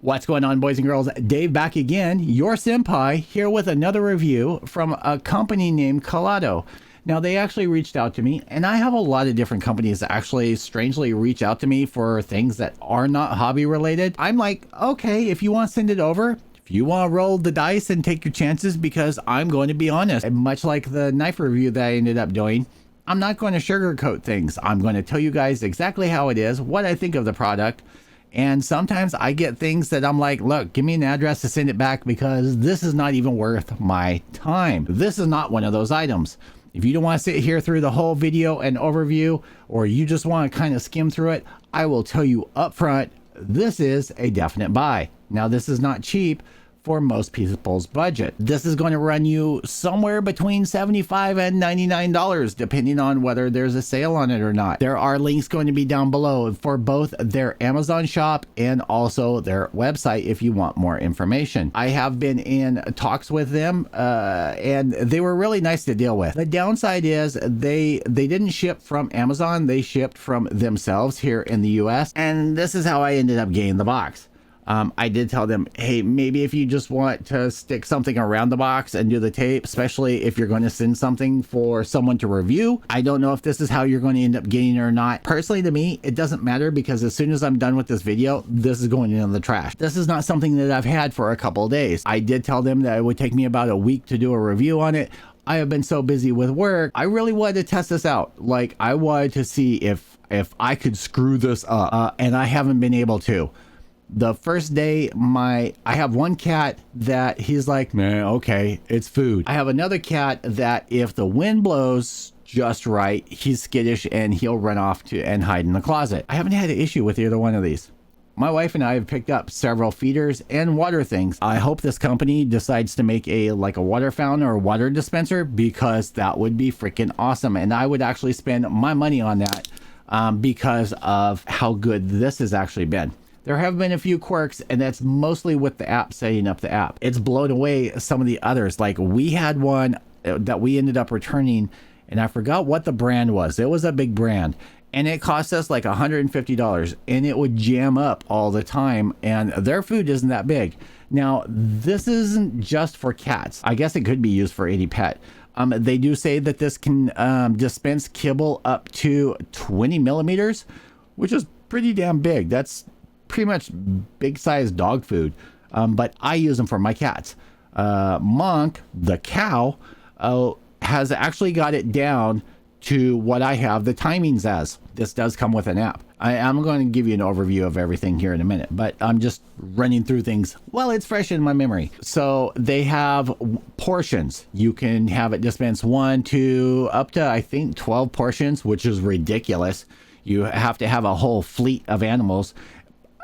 What's going on, boys and girls? Dave back again, your senpai, here with another review from a company named Kalado. Now, they actually reached out to me, and I have a lot of different companies that actually strangely reach out to me for things that are not hobby related. I'm like, okay, if you want to send it over, if you want to roll the dice and take your chances, because I'm going to be honest, and much like the knife review that I ended up doing, I'm not going to sugarcoat things. I'm going to tell you guys exactly how it is, what I think of the product. And sometimes I get things that I'm like, look, give me an address to send it back because this is not even worth my time. This is not one of those items. If you don't want to sit here through the whole video and overview, or you just want to kind of skim through it, I will tell you up front, this is a definite buy. Now, this is not cheap for most people's budget. This is going to run you somewhere between $75 and $99, depending on whether there's a sale on it or not. There are links going to be down below for both their Amazon shop and also their website if you want more information. I have been in talks with them and they were really nice to deal with. The downside is they didn't ship from Amazon, they shipped from themselves here in the US, and this is how I ended up getting the box. I did tell them, hey, maybe if you just want to stick something around the box and do the tape, especially if you're going to send something for someone to review. I don't know if this is how you're going to end up getting it or not. Personally, to me, it doesn't matter because as soon as I'm done with this video, this is going in the trash. This is not something that I've had for a couple of days. I did tell them that it would take me about a week to do a review on it. I have been so busy with work. I really wanted to test this out. Like, I wanted to see if I could screw this up, and I haven't been able to. The first day, I have one cat that he's like, man, okay, it's food. I have another cat that if the wind blows just right, he's skittish and he'll run off and hide in the closet. I haven't had an issue with either one of these. My wife and I have picked up several feeders and water things. I hope this company decides to make a water fountain or a water dispenser, because that would be freaking awesome. And I would actually spend my money on that because of how good this has actually been. There have been a few quirks, and that's mostly with the app, setting up the app. It's blown away some of the others. Like, we had one that we ended up returning, and I forgot what the brand was. It was a big brand, and it cost us like $150, and it would jam up all the time, and their food isn't that big. Now, this isn't just for cats. I guess it could be used for any pet. They do say that this can dispense kibble up to 20 millimeters, which is pretty damn big. That's pretty much big size dog food, but I use them for my cats. Monk, the cow, has actually got it down to what I have the timings as. This does come with an app. I'm going to give you an overview of everything here in a minute, but I'm just running through things while it's fresh in my memory. So they have portions. You can have it dispense 1 to up to, I think, 12 portions, which is ridiculous. You have to have a whole fleet of animals.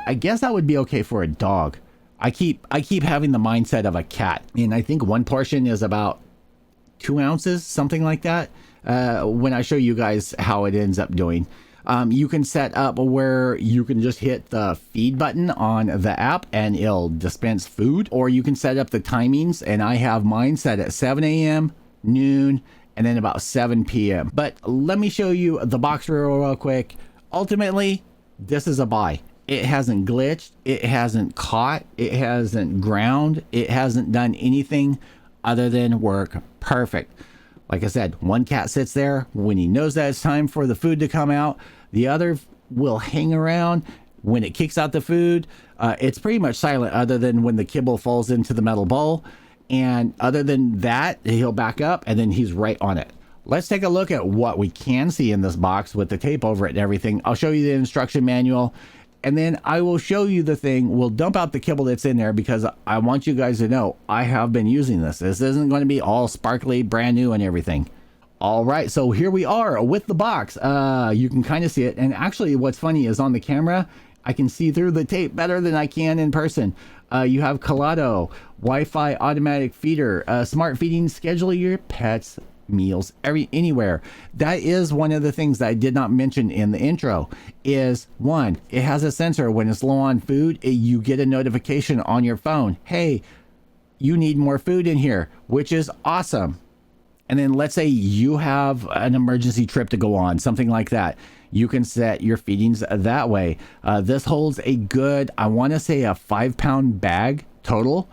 I guess that would be okay for a dog. I keep having the mindset of a cat, and I think one portion is about 2 ounces, something like that. When I show you guys how it ends up doing, you can set up where you can just hit the feed button on the app and it'll dispense food, or you can set up the timings, and I have mine set at 7 a.m., noon, and then about 7 p.m. But let me show you the box real quick. Ultimately, this is a buy. It hasn't glitched, it hasn't caught, it hasn't ground, it hasn't done anything other than work perfect. Like I said, one cat sits there when he knows that it's time for the food to come out. The other will hang around when it kicks out the food. It's pretty much silent other than when the kibble falls into the metal bowl. And other than that, he'll back up and then he's right on it. Let's take a look at what we can see in this box with the tape over it and everything. I'll show you the instruction manual, and then I will show you the thing. We'll dump out the kibble that's in there because I want you guys to know I have been using this. This isn't going to be all sparkly, brand new and everything. All right, so here we are with the box. You can kind of see it. And actually what's funny is on the camera, I can see through the tape better than I can in person. You have Kalado, Wi-Fi automatic feeder, smart feeding, schedule your pets meals anywhere. That is one of the things that I did not mention in the intro. Is one, it has a sensor. When it's low on food, you get a notification on your phone, hey, you need more food in here, which is awesome. And then let's say you have an emergency trip to go on, something like that. you can set your feedings that way. This holds a good, I want to say a 5-pound bag total,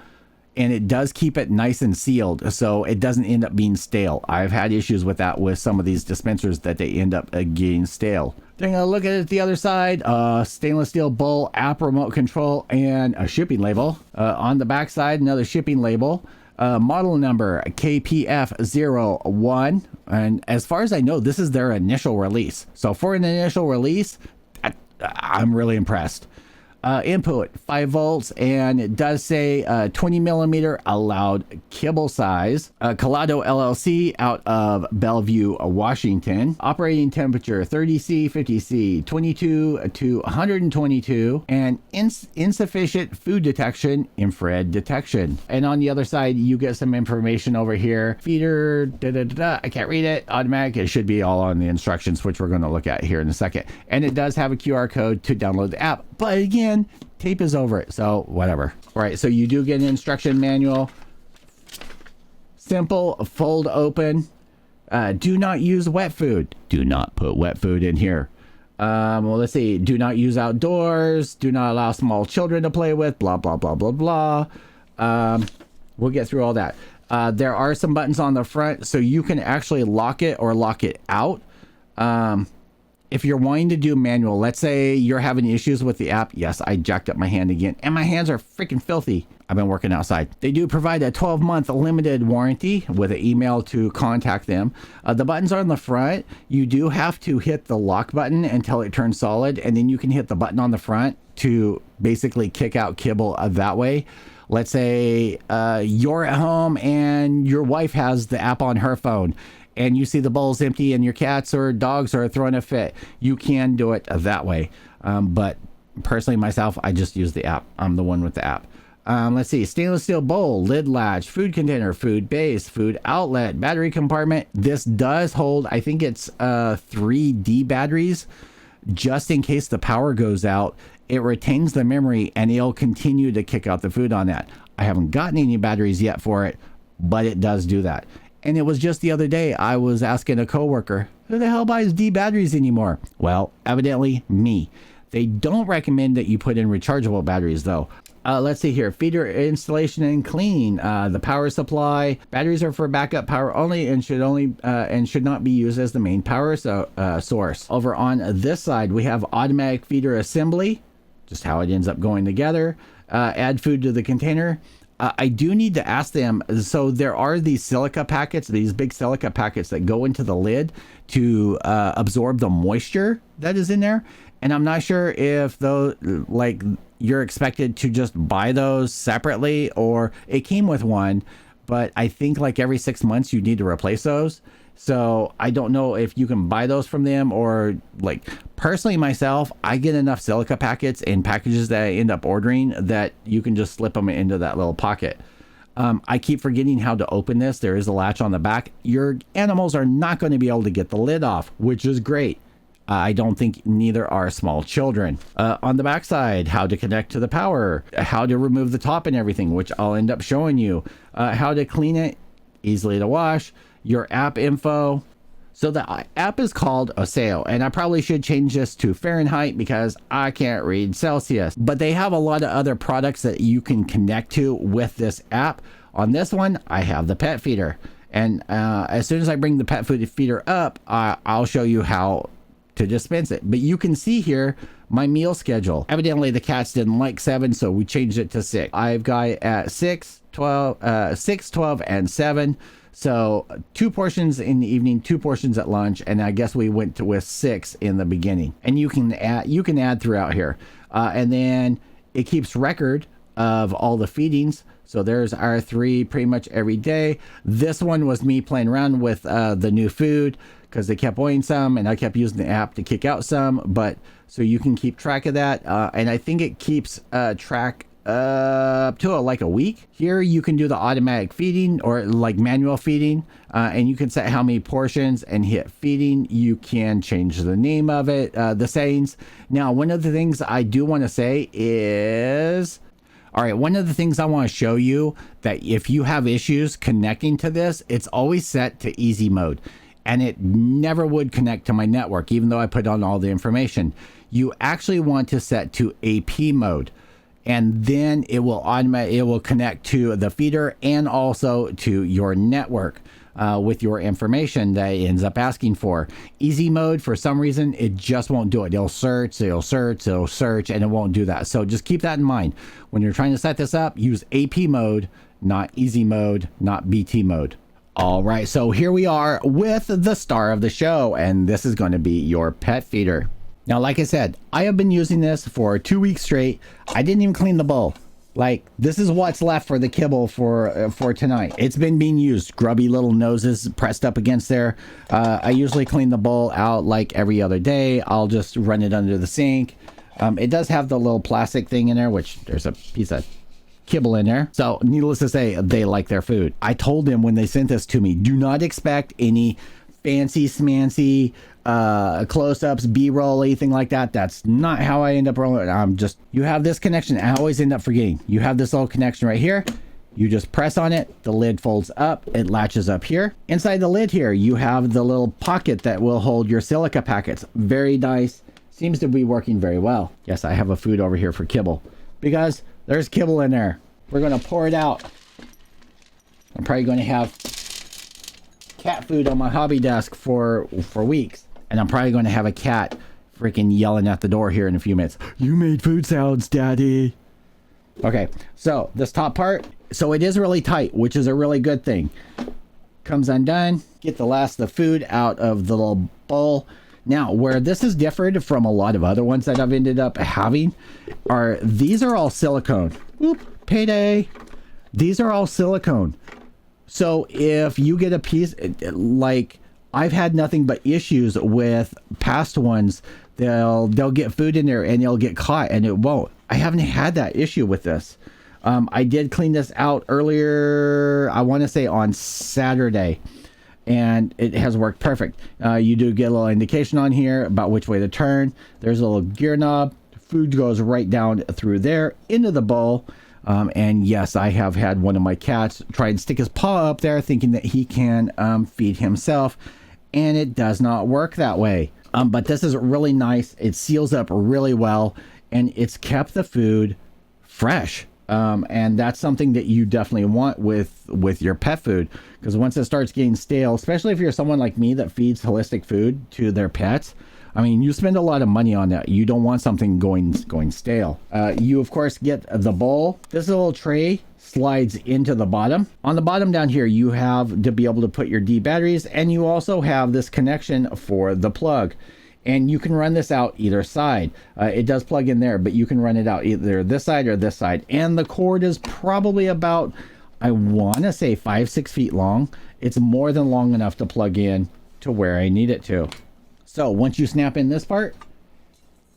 and it does keep it nice and sealed so it doesn't end up being stale. I've had issues with that with some of these dispensers, that they end up getting stale. Taking a look at it the other side, stainless steel bowl, app remote control, and a shipping label. On the back side, another shipping label. Model number KPF01, and as far as I know, this is their initial release. So for an initial release, I'm really impressed. Input 5 volts, and it does say 20 millimeter allowed kibble size. Kalado LLC out of Bellevue, Washington. Operating temperature 30C, 50C, 22 to 122, and insufficient food detection, infrared detection. And on the other side, you get some information over here. Feeder, I can't read it. Automatic. It should be all on the instructions, which we're going to look at here in a second. And it does have a QR code to download the app. But again, tape is over it, so whatever. All right, so you do get an instruction manual. Simple, fold open. Do not use wet food. Do not put wet food in here. Well, let's see. Do not use outdoors. Do not allow small children to play with. Blah, blah, blah, blah, blah. We'll get through all that. There are some buttons on the front, so you can actually lock it or lock it out. If you're wanting to do manual, let's say you're having issues with the app. Yes, I jacked up my hand again, and my hands are freaking filthy. I've been working outside. They do provide a 12-month limited warranty with an email to contact them. The buttons are on the front. You do have to hit the lock button until it turns solid, and then you can hit the button on the front to basically kick out kibble that way. Let's say you're at home and your wife has the app on her phone, and you see the bowl's empty and your cats or dogs are throwing a fit. You can do it that way. But personally, myself, I just use the app. I'm the one with the app. Let's see. Stainless steel bowl, lid latch, food container, food base, food outlet, battery compartment. This does hold, I think it's 3D batteries, just in case the power goes out. It retains the memory and it'll continue to kick out the food on that. I haven't gotten any batteries yet for it, but it does do that. And it was just the other day, I was asking a coworker, who the hell buys D batteries anymore? Well, evidently me. They don't recommend that you put in rechargeable batteries though. Let's see here, feeder installation and cleaning, the power supply. Batteries are for backup power only and should not be used as the main power source. Over on this side, we have automatic feeder assembly, just how it ends up going together. Add food to the container. I do need to ask them, so there are these silica packets, these big silica packets that go into the lid to absorb the moisture that is in there. And I'm not sure if those, like, you're expected to just buy those separately, or it came with one, but I think like every 6 months you need to replace those. So I don't know if you can buy those from them, or like personally myself, I get enough silica packets and packages that I end up ordering that you can just slip them into that little pocket. I keep forgetting how to open this. There is a latch on the back. Your animals are not going to be able to get the lid off, which is great. I don't think neither are small children. On the back side, how to connect to the power, how to remove the top and everything, which I'll end up showing you, how to clean it, easily to wash, your app info. So the app is called Oseo, and I probably should change this to Fahrenheit because I can't read Celsius. But they have a lot of other products that you can connect to with this app. On this one, I have the pet feeder. And as soon as I bring the pet food feeder up, I'll show you how to dispense it. But you can see here my meal schedule. Evidently the cats didn't like 7, so we changed it to 6. I've got it at 6, 12, and 7. So 2 portions in the evening, 2 portions at lunch, and I guess we went with 6 in the beginning. And you can add throughout here, and then it keeps record of all the feedings. So there's our 3 pretty much every day. This one was me playing around with the new food because they kept wanting some, and I kept using the app to kick out some. But so you can keep track of that, and I think it keeps track up to like a week. Here you can do the automatic feeding or like manual feeding, and you can set how many portions and hit feeding. You can change the name of it, the settings. Now, one of the things I do want to say is, all right, one of the things I want to show you that if you have issues connecting to this, it's always set to easy mode. and it never would connect to my network, even though I put on all the information. You actually want to set to AP mode, and then it will connect to the feeder and also to your network with your information that it ends up asking for. Easy mode, for some reason, it just won't do it. It'll search, and it won't do that. So just keep that in mind. When you're trying to set this up, use AP mode, not easy mode, not BT mode. All right, so here we are with the star of the show, and this is going to be your pet feeder. Now, like I said, I have been using this for 2 weeks straight. I didn't even clean the bowl. Like, this is what's left for the kibble for tonight. It's been being used. Grubby little noses pressed up against there. I usually clean the bowl out like every other day. I'll just run it under the sink. It does have the little plastic thing in there, which there's a piece of kibble in there. So needless to say, they like their food. I told them when they sent this to me, do not expect any fancy smancy close-ups, b-roll, anything like that. That's not how I end up rolling. You have this connection. I always end up forgetting. You have this little connection right here. You just press on it, the lid folds up, it latches up here. Inside the lid here, you have the little pocket that will hold your silica packets. Very nice. Seems to be working very well. Yes, I have a food over here for kibble because there's kibble in there. We're going to pour it out. I'm probably going to have cat food on my hobby desk for weeks. And I'm probably going to have a cat freaking yelling at the door here in a few minutes. You made food salads, Daddy. Okay, so this top part, so it is really tight, which is a really good thing. Comes undone. Get the last of the food out of the little bowl. Now, where this is different from a lot of other ones that I've ended up having these are all silicone. Oop, payday. These are all silicone. So if you get a piece, like I've had nothing but issues with past ones, they'll get food in there and it'll get caught and it won't. I haven't had that issue with this. I did clean this out earlier, I want to say on Saturday, and it has worked perfect. You do get a little indication on here about which way to turn. There's a little gear knob. Food goes right down through there into the bowl. And yes, I have had one of my cats try and stick his paw up there thinking that he can feed himself, and it does not work that way. But this is really nice. It seals up really well, and it's kept the food fresh. And that's something that you definitely want with your pet food, because once it starts getting stale, especially if you're someone like me that feeds holistic food to their pets, I mean, you spend a lot of money on that. You don't want something going stale. You, of course, get the bowl. This little tray slides into the bottom. On the bottom down here, you have to be able to put your D batteries, and you also have this connection for the plug. And you can run this out either side. It does plug in there, but you can run it out either this side or this side. And the cord is probably about, I want to say 5-6 feet long. It's more than long enough to plug in to where I need it to. So once you snap in this part,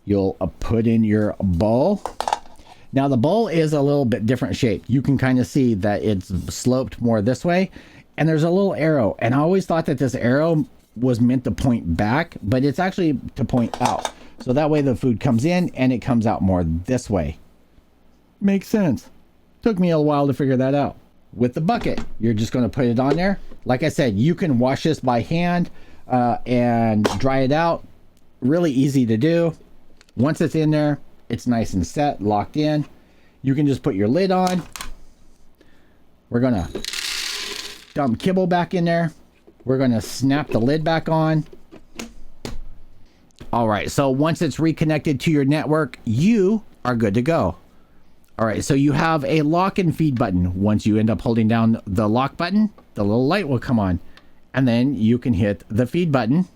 you'll put in your bowl. Now the bowl is a little bit different shape. You can kind of see that it's sloped more this way, and there's a little arrow. And I always thought that this arrow was meant to point back, but it's actually to point out. So that way the food comes in and it comes out more this way. Makes sense. Took me a while to figure that out. With the bucket, you're just going to put it on there. Like I said, you can wash this by hand and dry it out. Really easy to do. Once it's in there, it's nice and set, locked in. You can just put your lid on. We're gonna dump kibble back in there. We're gonna snap the lid back on. All right, so once it's reconnected to your network, you are good to go. All right, so you have a lock and feed button. Once you end up holding down the lock button, the little light will come on. And then you can hit the feed button.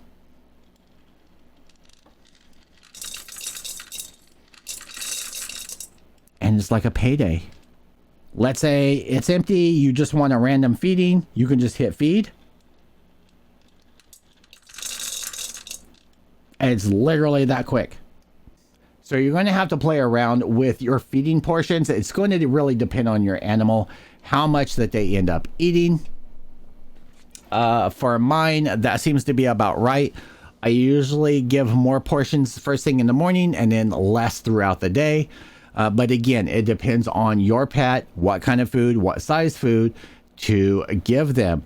And it's like a payday. Let's say it's empty, you just want a random feeding, you can just hit feed. And it's literally that quick. So you're going to have to play around with your feeding portions. It's going to really depend on your animal, how much that they end up eating. For mine, that seems to be about right. I usually give more portions first thing in the morning and then less throughout the day. But again, it depends on your pet, what kind of food, what size food to give them.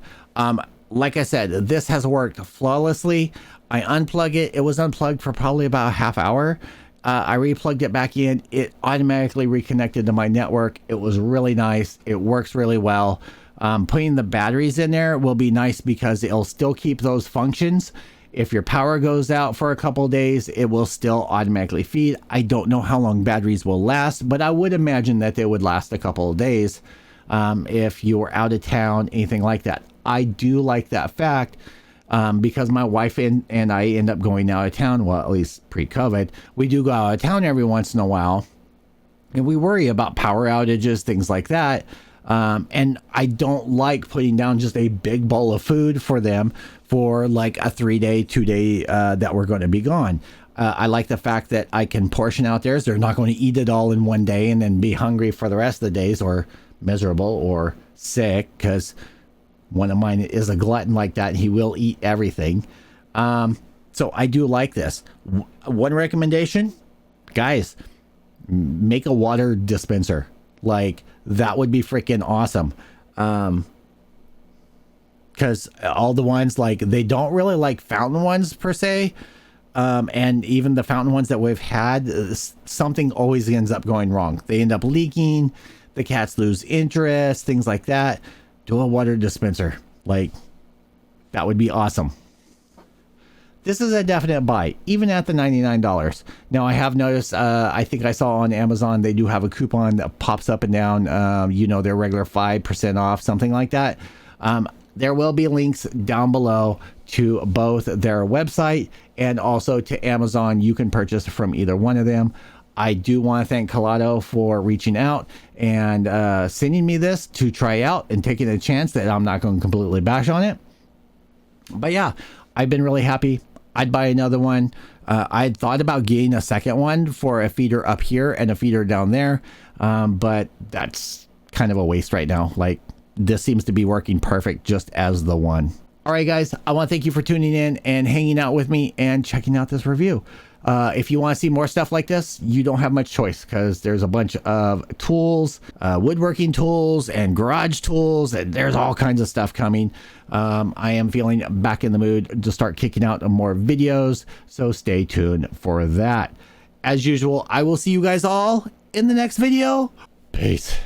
like I said, this has worked flawlessly. I unplug it. It was unplugged for probably about a half hour. I replugged it back in. It automatically reconnected to my network. It was really nice. It works really well. Putting the batteries in there will be nice because it'll still keep those functions. If your power goes out for a couple of days, it will still automatically feed. I don't know how long batteries will last, but I would imagine that they would last a couple of days if you were out of town, anything like that. I do like that fact because my wife and I end up going out of town, well, at least pre-COVID. We do go out of town every once in a while, and we worry about power outages, things like that. And I don't like putting down just a big bowl of food for them for like a 3-day, 2-day that we're going to be gone. I like the fact that I can portion out theirs. They're not going to eat it all in one day and then be hungry for the rest of the days, or miserable or sick, because one of mine is a glutton like that and he will eat everything. So I do like this. One recommendation, guys, make a water dispenser. Like, that would be freaking awesome. Because all the ones, like, they don't really like fountain ones per se. And even the fountain ones that we've had, something always ends up going wrong. They end up leaking. The cats lose interest, things like that. Do a water dispenser. Like, that would be awesome. This is a definite buy, even at the $99. Now, I have noticed, I think I saw on Amazon, they do have a coupon that pops up and down, you know, their regular 5% off, something like that. There will be links down below to both their website and also to Amazon. You can purchase from either one of them. I do want to thank Kalado for reaching out and sending me this to try out and taking a chance that I'm not going to completely bash on it. But yeah, I've been really happy. I'd buy another one. I had thought about getting a second one for a feeder up here and a feeder down there. But that's kind of a waste right now. Like, this seems to be working perfect just as the one. All right, guys, I want to thank you for tuning in and hanging out with me and checking out this review. If you want to see more stuff like this, you don't have much choice because there's a bunch of tools, woodworking tools and garage tools, and there's all kinds of stuff coming. I am feeling back in the mood to start kicking out more videos, so stay tuned for that. As usual, I will see you guys all in the next video. Peace.